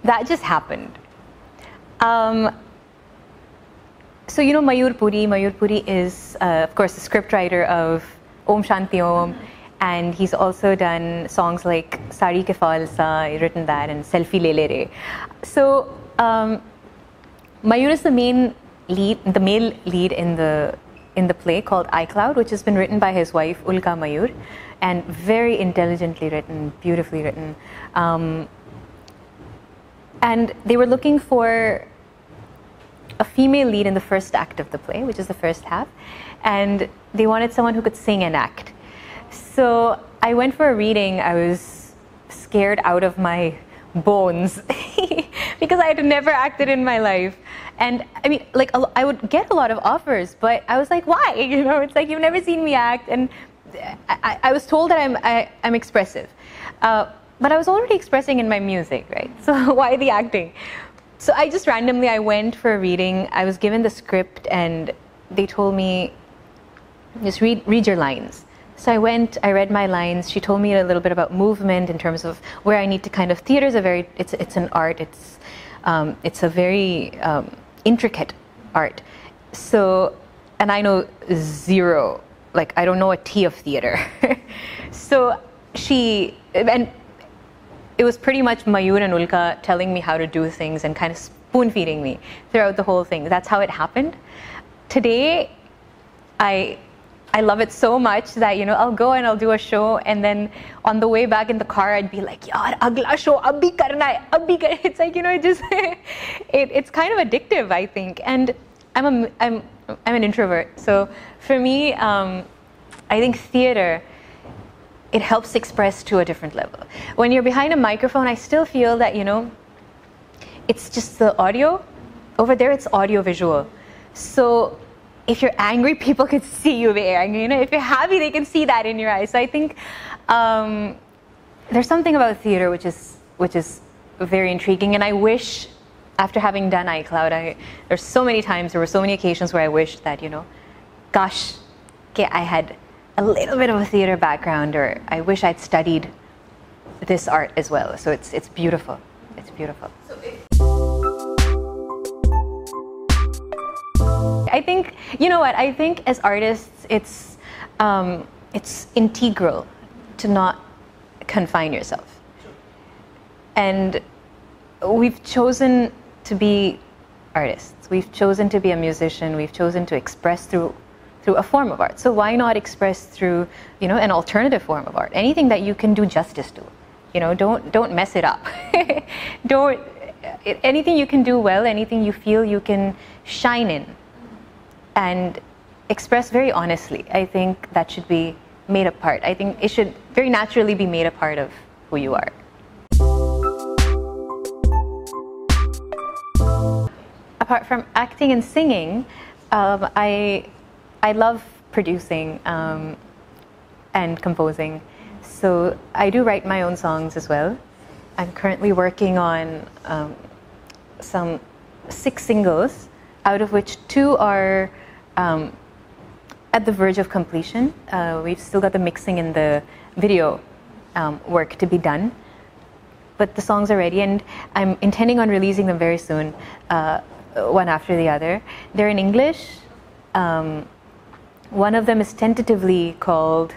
that just happened. So you know Mayur Puri. Mayur Puri is, of course, the scriptwriter of Om Shanti Om, and he's also done songs like Sari Ke Faal Sa, written that, and Selfie Le Le Re. So Mayur is the male lead in the play called iCloud, which has been written by his wife Ulka Mayur, and very intelligently written, beautifully written. And they were looking for a female lead in the first act of the play, which is the first half, and they wanted someone who could sing and act. So I went for a reading. I was scared out of my bones because I had never acted in my life. And I mean, like, I would get a lot of offers, but I was like, why? You know, it's like, you've never seen me act. And I was told that I'm expressive. But I was already expressing in my music, right? So why the acting? So I just randomly, I went for a reading. I was given the script and they told me, just read your lines. So I went, I read my lines. She told me a little bit about movement in terms of where I need to kind of, theater is a very, it's an art. It's a very intricate art. So, and I know zero, like I don't know a T of theater. So and it was pretty much Mayur and Ulka telling me how to do things and kind of spoon feeding me throughout the whole thing. That's how it happened. Today, I love it so much that, you know, I'll go and I'll do a show, and then on the way back in the car, I'd be like, yaar, agla show, ab bhi karna hai, ab bhi karna. It's like, you know, it just, it's kind of addictive, I think. And I'm an introvert. So for me, I think theater, it helps express to a different level. When you're behind a microphone, I still feel that, you know, it's just the audio. Over there, it's audio visual. So if you're angry, people can see you being angry. You know, if you're happy, they can see that in your eyes. So I think there's something about theater which is very intriguing. And I wish, after having done iCloud, there's so many times, there were so many occasions where I wished that, you know, gosh, I had a little bit of a theater background, or I wish I'd studied this art as well. So it's beautiful. It's beautiful. I think, you know what, I think as artists, it's integral to not confine yourself. And we've chosen to be artists. We've chosen to be a musician. We've chosen to express through a form of art. So why not express through, you know, an alternative form of art? Anything that you can do justice to. You know, don't mess it up. Anything you can do well, anything you feel you can shine in and express very honestly. I think that should be made a part. I think it should very naturally be made a part of who you are. Apart from acting and singing, I love producing and composing. So I do write my own songs as well. I'm currently working on some 6 singles, out of which 2 are at the verge of completion. We've still got the mixing and the video work to be done. But the songs are ready, and I'm intending on releasing them very soon, one after the other. They're in English. One of them is tentatively called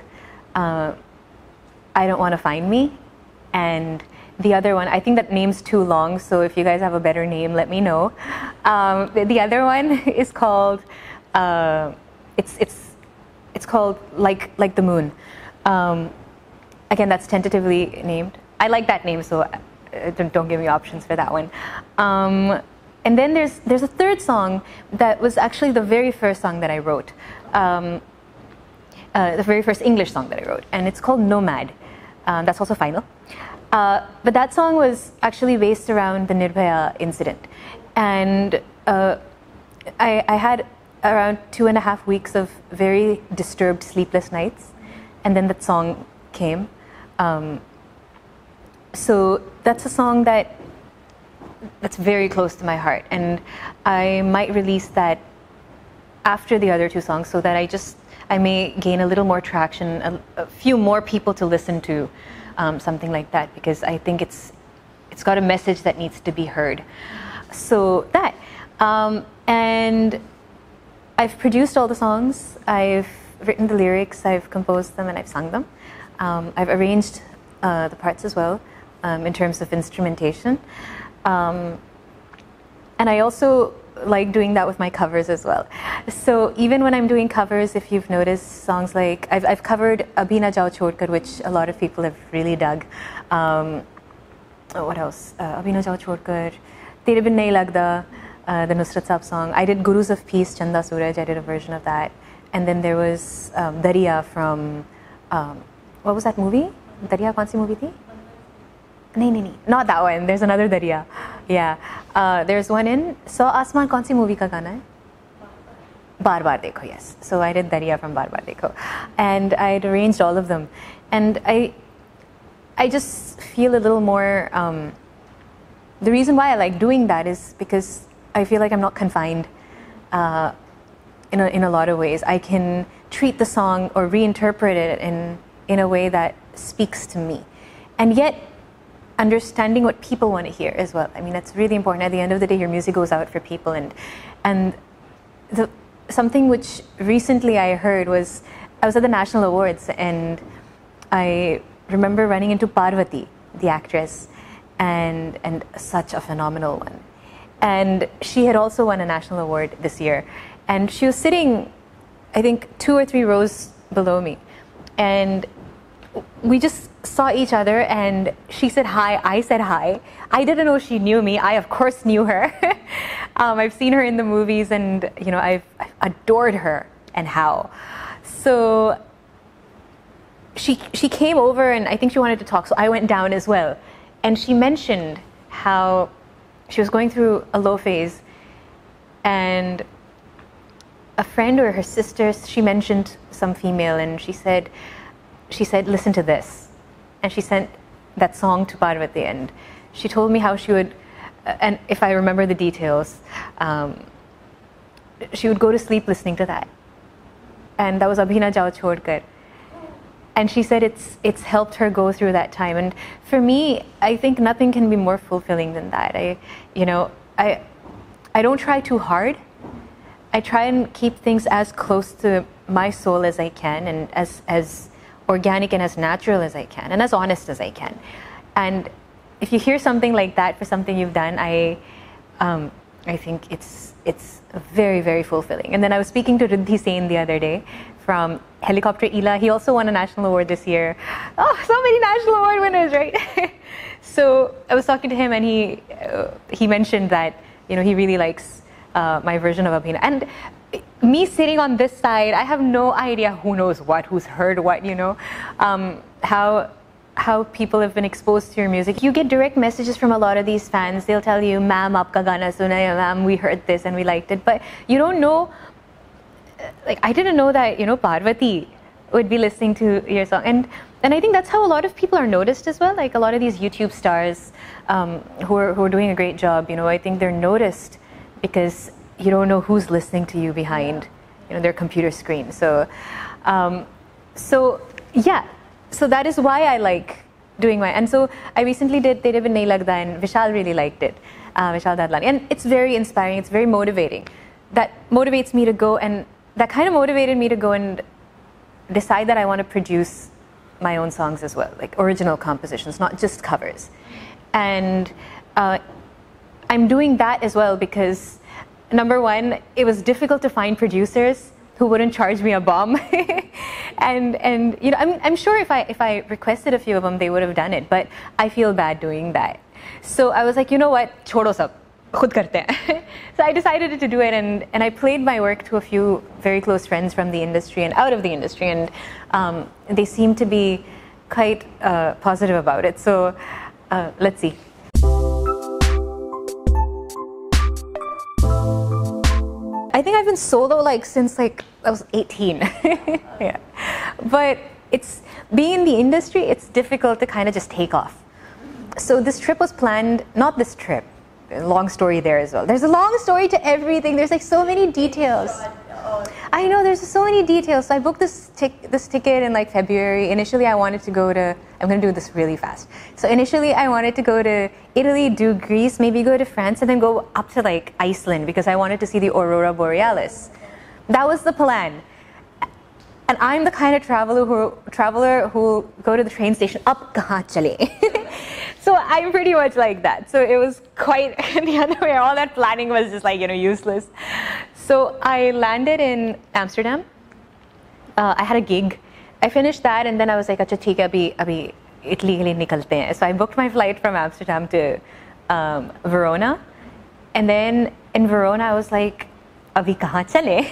I Don't Want to Find Me, and the other one, I think that name's too long, so if you guys have a better name, let me know. The other one is called it's called Like the Moon. Again, that's tentatively named. I like that name, so don't give me options for that one. And then there's a third song that was actually the very first song that I wrote. The very first English song that I wrote, and it's called Nomad. That's also final. But that song was actually based around the Nirbhaya incident. And I had around 2.5 weeks of very disturbed, sleepless nights. And then that song came. So that's a song that's very close to my heart. And I might release that after the other 2 songs, so that I may gain a little more traction, a few more people to listen to something like that, because I think it's got a message that needs to be heard. So that, and I've produced all the songs, I've written the lyrics, I've composed them, and I've sung them. I've arranged the parts as well, in terms of instrumentation. And I also like doing that with my covers as well. So even when I'm doing covers, if you've noticed songs like, I've covered Abhi Na Jao Chhodkar, which a lot of people have really dug. What else? Abhi Na Jao Chhodkar, Tere Bin Nahi Lagda, the Nusrat Saab song. I did Gurus of Peace, Chanda Suraj, I did a version of that. And then there was Dariya from, what was that movie? Dariya, kaun si movie thi? No, not that one. There's another Dariya. Yeah. There's one in So Asman, kaun si movie ka gana hai? Baar Baar Dekho, yes. So I did Dariya from Baar Baar Dekho. And I'd arranged all of them. And I just feel a little more, the reason why I like doing that is because I feel like I'm not confined in a lot of ways. I can treat the song or reinterpret it in a way that speaks to me. And yet, understanding what people want to hear as well. I mean, that's really important. At the end of the day, your music goes out for people. And something which recently I heard was, I was at the National Awards and I remember running into Parvati, the actress, and such a phenomenal one. And she had also won a national award this year. And she was sitting, I think, 2 or 3 rows below me. And we just saw each other and she said hi, I said hi. I didn't know she knew me. I, of course, knew her. I've seen her in the movies and, you know, I've adored her and how. So she came over and I think she wanted to talk, so I went down as well. And she mentioned how she was going through a low phase and a friend or her sister, she mentioned some female and she said, listen to this. And she sent that song to Parvati and she told me how she would, and if I remember the details, she would go to sleep listening to that. And that was Abhi Na Jao Chhodkar. And she said it's helped her go through that time. And for me, I think nothing can be more fulfilling than that. I don't try too hard. I try and keep things as close to my soul as I can and as organic and as natural as I can and as honest as I can. And if you hear something like that for something you've done, I think it's very, very fulfilling. And then I was speaking to Riddhi Sen the other day from Helicopter Ila. He also won a national award this year. Oh, so many national award winners, right? So I was talking to him and he mentioned that, you know, he really likes my version of Abhina. And me sitting on this side, I have no idea who knows what, who's heard what, you know, how people have been exposed to your music. You get direct messages from a lot of these fans. They'll tell you, ma'am, aapka gana suna hai, ma'am, we heard this and we liked it. But you don't know, like, I didn't know that, you know, Parvati would be listening to your song. And I think that's how a lot of people are noticed as well. Like a lot of these YouTube stars who are doing a great job, you know, I think they're noticed because you don't know who's listening to you behind, you know, their computer screen. So yeah, so that is why I like doing my, and so I recently did Tere Bin Nahi Lagda and Vishal really liked it, Vishal Dadlani. And it's very inspiring, it's very motivating. That motivates me to go, and that kind of motivated me to go and decide that I want to produce my own songs as well, like original compositions, not just covers. And I'm doing that as well because, number one, it was difficult to find producers who wouldn't charge me a bomb. and you know, I'm sure if I requested a few of them, they would have done it, but I feel bad doing that. So I was like, you know what, chodo sab, khud karte hain. So I decided to do it, and I played my work to a few very close friends from the industry and out of the industry, and they seem to be quite positive about it. So let's see. I think I've been solo like since like I was 18. Yeah. But it's being in the industry, it's difficult to kind of just take off. So this trip was planned, not this trip, long story there as well. There's a long story to everything. There's like so many details. I know there's so many details. So I booked this this ticket in like February. Initially, I wanted to go to. I'm going to do this really fast. So initially, I wanted to go to Italy, do Greece, maybe go to France, and then go up to like Iceland because I wanted to see the Aurora Borealis. That was the plan. And I'm the kind of traveler who go to the train station. Up kahan chale? So I'm pretty much like that. So it was quite the other way. All that planning was just like useless. So I landed in Amsterdam. I had a gig. I finished that, and then I was like, "Acha, theek hai, abhi Italy ke liye nikalte hain." So I booked my flight from Amsterdam to Verona, and then in Verona I was like, "Abhi kahan chale?"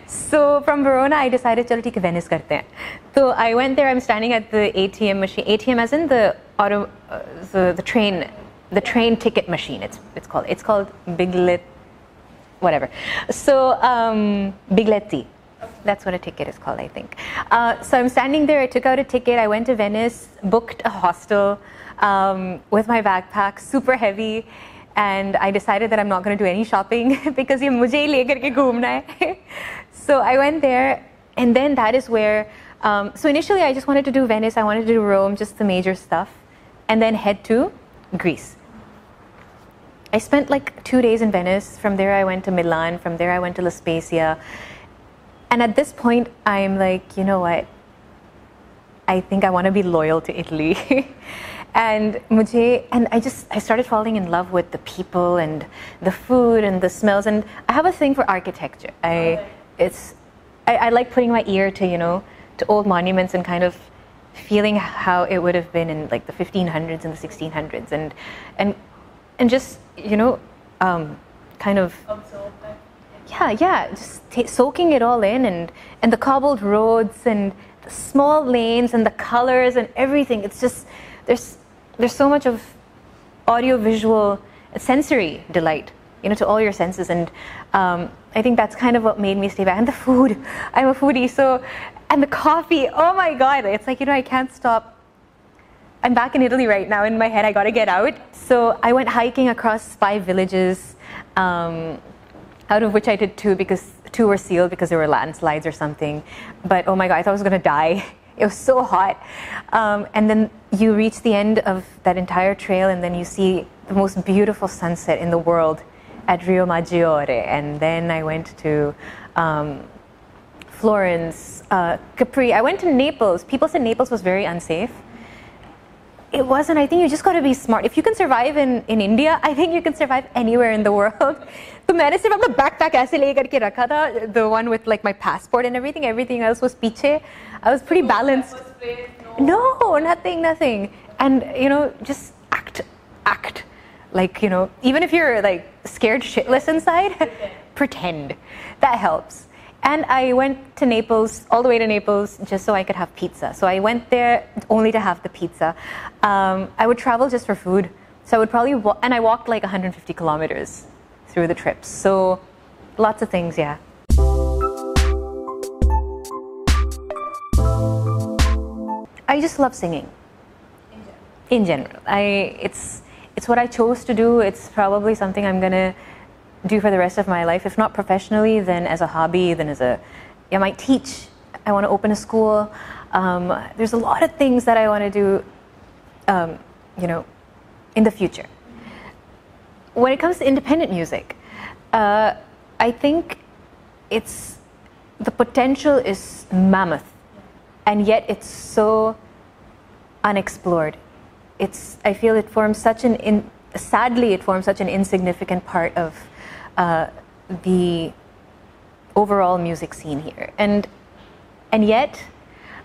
So from Verona I decided, "Chalo theek hai, Venice karte hain." So I went there. I'm standing at the ATM machine. ATM as in the train ticket machine. It's called Biglet, whatever. So Bigletti. That's what a ticket is called, I think. So I'm standing there. I took out a ticket. I went to Venice, booked a hostel with my backpack, super heavy, and I decided that I'm not going to do any shopping because ye mujhe hi le karke ghumna hai. So I went there, and then that is where. So initially, I just wanted to do Venice. I wanted to do Rome, just the major stuff, and then head to Greece. I spent like 2 days in Venice. From there, I went to Milan. From there, I went to La Spezia. And at this point, I'm like, you know what? I think I want to be loyal to Italy. And I started falling in love with the people and the food and the smells. And I have a thing for architecture. I like putting my ear to, to old monuments and kind of feeling how it would have been in like the 1500s and the 1600s. And just, kind of... Yeah, just soaking it all in, and the cobbled roads and the small lanes and the colors and everything. It's just there's so much of audio-visual, sensory delight, to all your senses, and I think that's kind of what made me stay back. And the food, I'm a foodie, and the coffee. Oh my God, it's like I can't stop. I'm back in Italy right now. In my head, I got to get out. So I went hiking across 5 villages. Out of which I did 2 because 2 were sealed because there were landslides or something. But oh my God, I thought I was going to die. It was so hot. And then you reach the end of that entire trail, and then you see the most beautiful sunset in the world at Rio Maggiore. And then I went to Florence, Capri. I went to Naples. People said Naples was very unsafe. It wasn't. I think you just got to be smart. If you can survive in India, I think you can survive anywhere in the world. So मैंने सिर्फ अपना backpack ऐसे ले करके रखा था, the one with like my passport and everything. Everything else was पीछे. I was pretty balanced. No, nothing. And just act. Like even if you're like scared shitless inside, pretend. That helps. And I went to Naples, all the way to Naples, just so I could have pizza. So I went there only to have the pizza. I would travel just for food. So I would probably and I walked like 150 kilometers through the trips. So lots of things, yeah. I just love singing. In general. It's what I chose to do. It's probably something I'm gonna do for the rest of my life, if not professionally, then as a hobby, then I might teach. I want to open a school. There's a lot of things that I want to do, in the future. When it comes to independent music, I think the potential is mammoth, and yet it's so unexplored. I feel it forms sadly, it forms such an insignificant part of the overall music scene here, and yet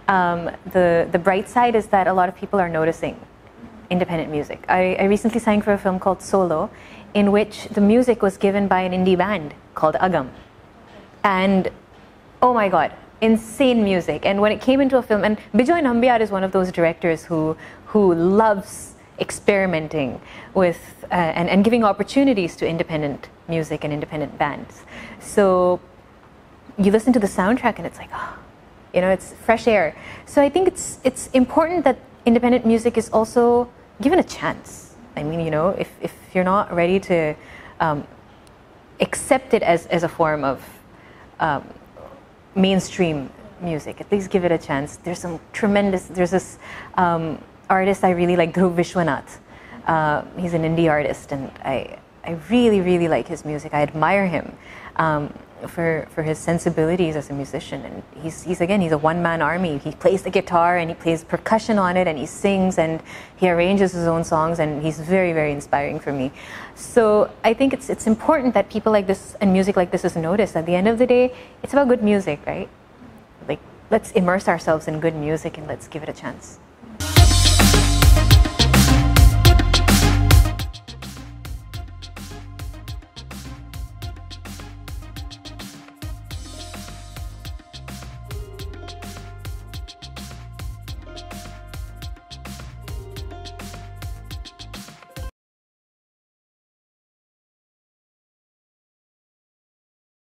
the bright side is that a lot of people are noticing independent music. I recently sang for a film called Solo, in which the music was given by an indie band called Agam, and oh my God, insane music. And when it came into a film, and Bijoy Nambiar is one of those directors who loves experimenting with and giving opportunities to independent music and independent bands. So you listen to the soundtrack and it's like, it's fresh air. So I think it's important that independent music is also given a chance. I mean, if you're not ready to accept it as a form of mainstream music. At least give it a chance. There's this artist I really like, Dhruv Vishwanath. He's an indie artist, and I really, really like his music. I admire him for his sensibilities as a musician. And he's a one-man army. He plays the guitar and he plays percussion on it, and he sings and he arranges his own songs, and he's very, very inspiring for me. So I think it's important that people like this and music like this is noticed. At the end of the day, it's about good music, right? Like, let's immerse ourselves in good music and let's give it a chance.